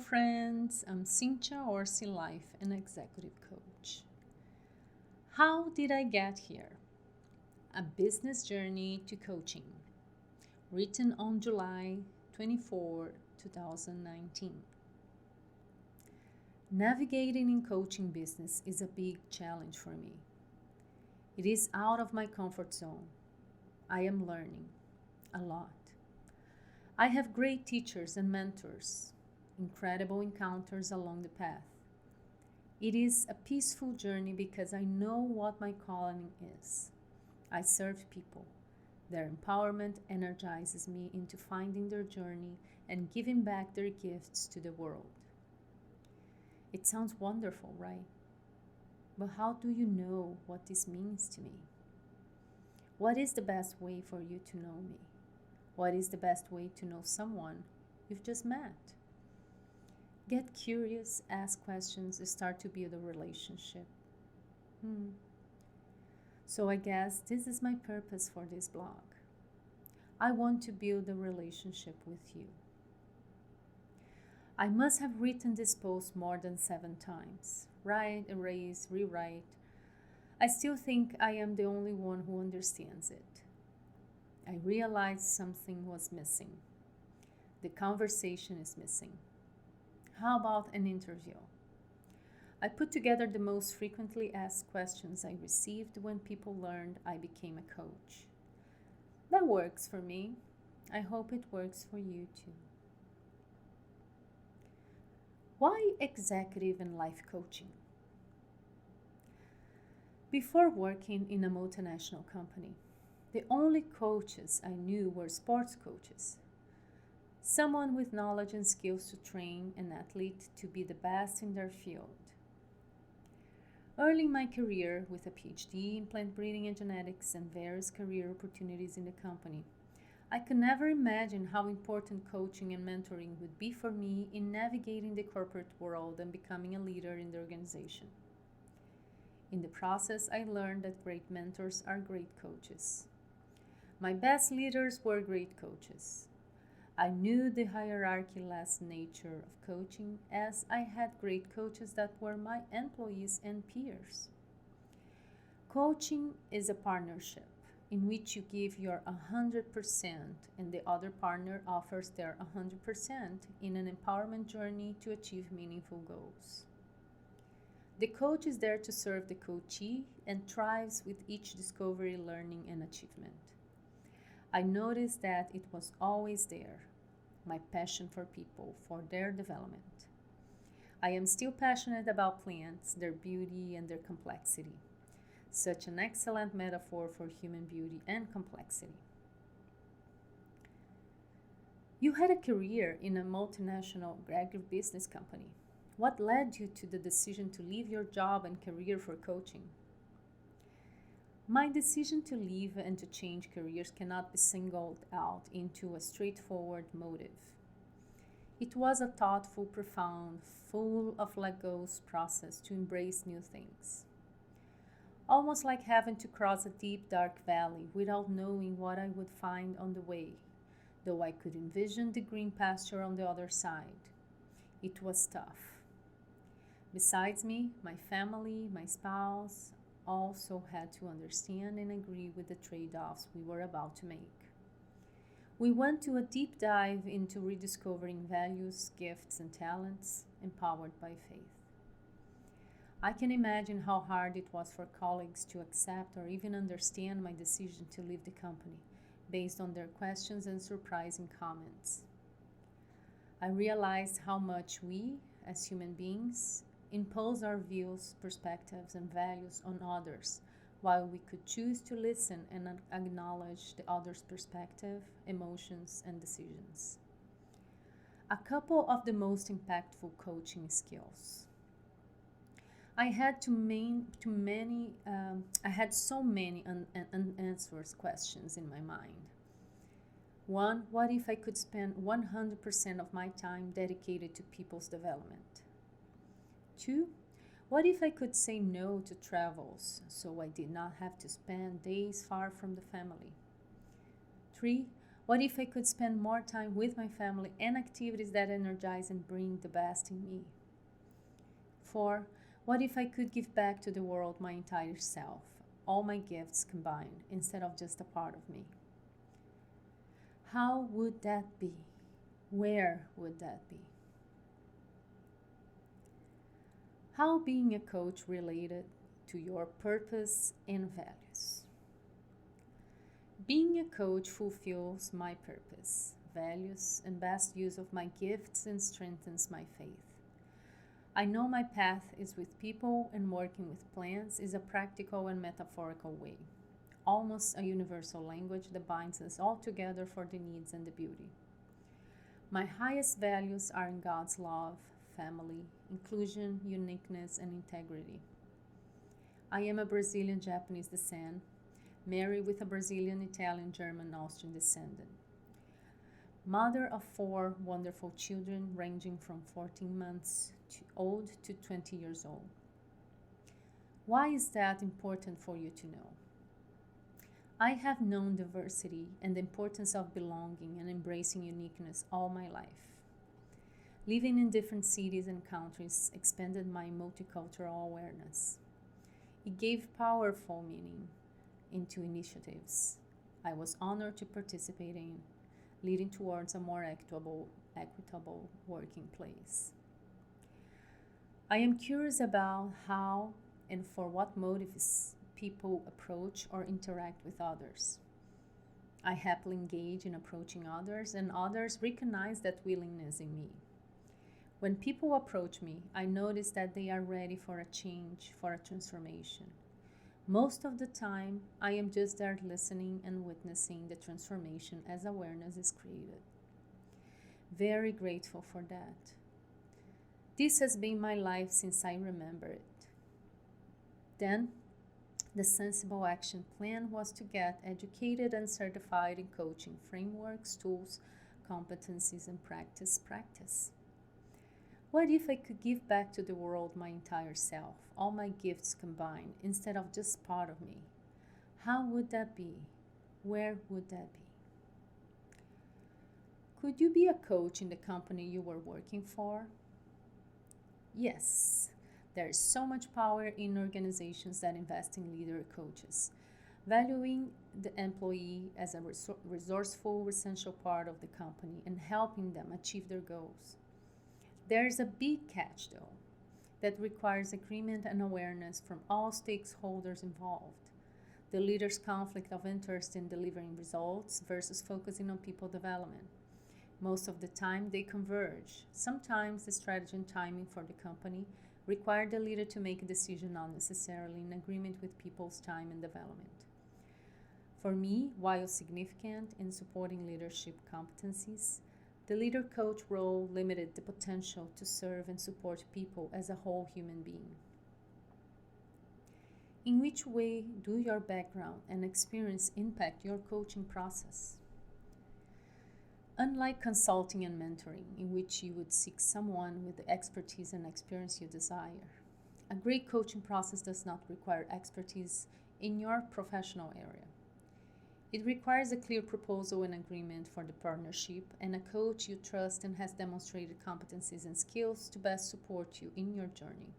friends. I'm Cynthia Orsi, Life and Executive Coach. How did I get here? A Business Journey to Coaching, written on July 24, 2019. Navigating in coaching business is a big challenge for me. It is out of my comfort zone. I am learning a lot. I have great teachers and mentors, incredible encounters along the path. It is a peaceful journey because I know what my calling is. I serve people. Their empowerment energizes me into finding their journey and giving back their gifts to the world. It sounds wonderful, right? But how do you know what this means to me? What is the best way for you to know me? What is the best way to know someone you've just met? Get curious, ask questions, start to build a relationship. So I guess this is my purpose for this blog. I want to build a relationship with you. I must have written this post more than 7 times. Write, erase, rewrite. I still think I am the only one who understands it. I realized something was missing. The conversation is missing. How about an interview? I put together the most frequently asked questions I received when people learned I became a coach. That works for me. I hope it works for you too. Why executive and life coaching? Before working in a multinational company, the only coaches I knew were sports coaches. Someone with knowledge and skills to train an athlete to be the best in their field. Early in my career, with a PhD in plant breeding and genetics and various career opportunities in the company, I could never imagine how important coaching and mentoring would be for me in navigating the corporate world and becoming a leader in the organization. In the process, I learned that great mentors are great coaches. My best leaders were great coaches. I knew the hierarchy-less nature of coaching as I had great coaches that were my employees and peers. Coaching is a partnership in which you give your 100% and the other partner offers their 100% in an empowerment journey to achieve meaningful goals. The coach is there to serve the coachee and thrives with each discovery, learning, and achievement. I noticed that it was always there, my passion for people, for their development. I am still passionate about plants, their beauty, and their complexity. Such an excellent metaphor for human beauty and complexity. You had a career in a multinational agribusiness company. What led you to the decision to leave your job and career for coaching? My decision to leave and to change careers cannot be singled out into a straightforward motive. It was a thoughtful, profound, full of let-goes process to embrace new things. Almost like having to cross a deep, dark valley without knowing what I would find on the way, though I could envision the green pasture on the other side. It was tough. Besides me, my family, my spouse, also had to understand and agree with the trade-offs we were about to make. We went to a deep dive into rediscovering values, gifts, and talents empowered by faith. I can imagine how hard it was for colleagues to accept or even understand my decision to leave the company based on their questions and surprising comments. I realized how much we, as human beings, impose our views, perspectives, and values on others, while we could choose to listen and acknowledge the other's perspective, emotions, and decisions. A couple of the most impactful coaching skills. I had so many unanswered questions in my mind. 1. What if I could spend 100% of my time dedicated to people's development? 2. What if I could say no to travels so I did not have to spend days far from the family? 3. What if I could spend more time with my family and activities that energize and bring the best in me? 4. What if I could give back to the world my entire self, all my gifts combined, instead of just a part of me? How would that be? Where would that be? How being a coach related to your purpose and values? Being a coach fulfills my purpose, values, and best use of my gifts and strengthens my faith. I know my path is with people, and working with plants is a practical and metaphorical way, almost a universal language that binds us all together for the needs and the beauty. My highest values are in God's love, family, inclusion, uniqueness, and integrity. I am a Brazilian Japanese descent, married with a Brazilian, Italian, German, Austrian descendant. Mother of 4 wonderful children ranging from 14 months old to 20 years old. Why is that important for you to know? I have known diversity and the importance of belonging and embracing uniqueness all my life. Living in different cities and countries expanded my multicultural awareness. It gave powerful meaning into initiatives I was honored to participate in, leading towards a more equitable working place. I am curious about how and for what motives people approach or interact with others. I happily engage in approaching others, and others recognize that willingness in me. When people approach me, I notice that they are ready for a change, for a transformation. Most of the time, I am just there listening and witnessing the transformation as awareness is created. Very grateful for that. This has been my life since I remember it. Then, the sensible action plan was to get educated and certified in coaching frameworks, tools, competencies, and practice. What if I could give back to the world my entire self, all my gifts combined, instead of just part of me? How would that be? Where would that be? Could you be a coach in the company you were working for? Yes. There is so much power in organizations that invest in leader coaches, valuing the employee as a resourceful, essential part of the company and helping them achieve their goals. There is a big catch, though, that requires agreement and awareness from all stakeholders involved. The leader's conflict of interest in delivering results versus focusing on people development. Most of the time, they converge. Sometimes the strategy and timing for the company require the leader to make a decision not necessarily in agreement with people's time and development. For me, while significant in supporting leadership competencies, the leader coach role limited the potential to serve and support people as a whole human being. In which way do your background and experience impact your coaching process? Unlike consulting and mentoring, in which you would seek someone with the expertise and experience you desire, a great coaching process does not require expertise in your professional area. It requires a clear proposal and agreement for the partnership and a coach you trust and has demonstrated competencies and skills to best support you in your journey.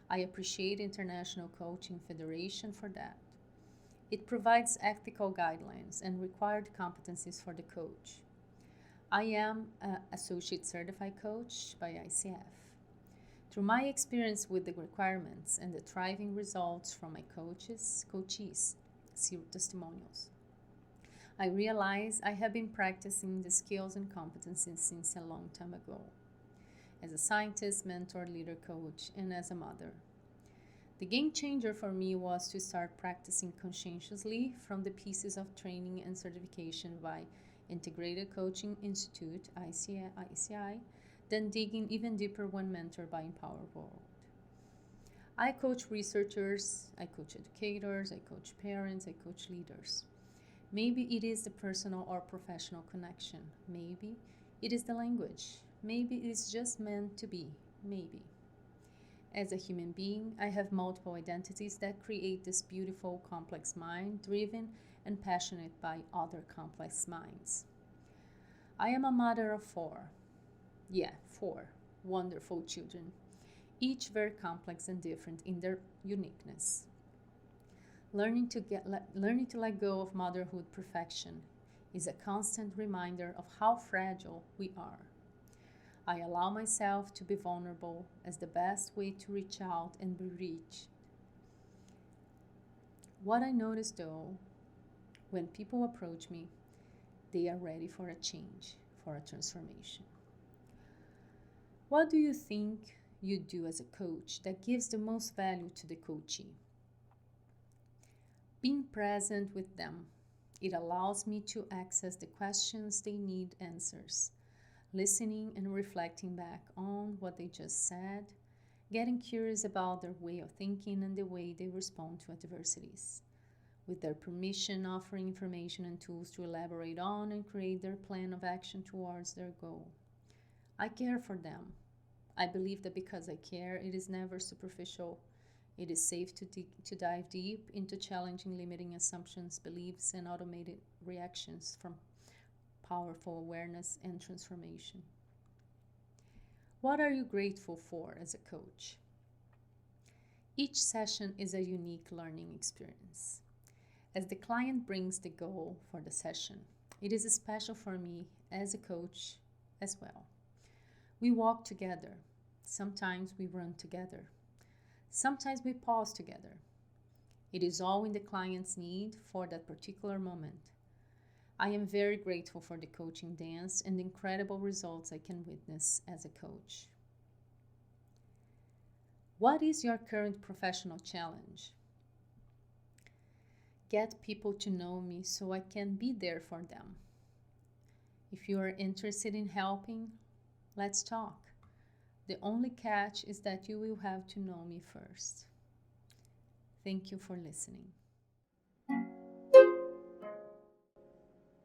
I appreciate International Coaching Federation for that. It provides ethical guidelines and required competencies for the coach. I am an Associate Certified Coach by ICF. Through my experience with the requirements and the thriving results from my coachees, see testimonials, I realize I have been practicing the skills and competencies since a long time ago, as a scientist, mentor, leader, coach, and as a mother. The game changer for me was to start practicing conscientiously from the pieces of training and certification by Integrated Coaching Institute, ICI, then digging even deeper when mentored by Empower World. I coach researchers, I coach educators, I coach parents, I coach leaders. Maybe it is the personal or professional connection. Maybe it is the language. Maybe it is just meant to be. Maybe. As a human being, I have multiple identities that create this beautiful, complex mind, driven and passionate by other complex minds. I am a mother of four. Yeah, four wonderful children, each very complex and different in their uniqueness. Learning to let go of motherhood perfection is a constant reminder of how fragile we are. I allow myself to be vulnerable as the best way to reach out and be reached. What I notice though, when people approach me, they are ready for a change, for a transformation. What do you think you do as a coach that gives the most value to the coachee? Being present with them. It allows me to access the questions they need answers, listening and reflecting back on what they just said, getting curious about their way of thinking and the way they respond to adversities. With their permission, offering information and tools to elaborate on and create their plan of action towards their goal. I care for them. I believe that because I care, it is never superficial. It is safe to dive deep into challenging limiting assumptions, beliefs, and automated reactions from powerful awareness and transformation. What are you grateful for as a coach? Each session is a unique learning experience. As the client brings the goal for the session, it is special for me as a coach as well. We walk together. Sometimes we run together. Sometimes we pause together. It is all in the client's need for that particular moment. I am very grateful for the coaching dance and the incredible results I can witness as a coach. What is your current professional challenge? Get people to know me so I can be there for them. If you are interested in helping, let's talk. The only catch is that you will have to know me first. Thank you for listening.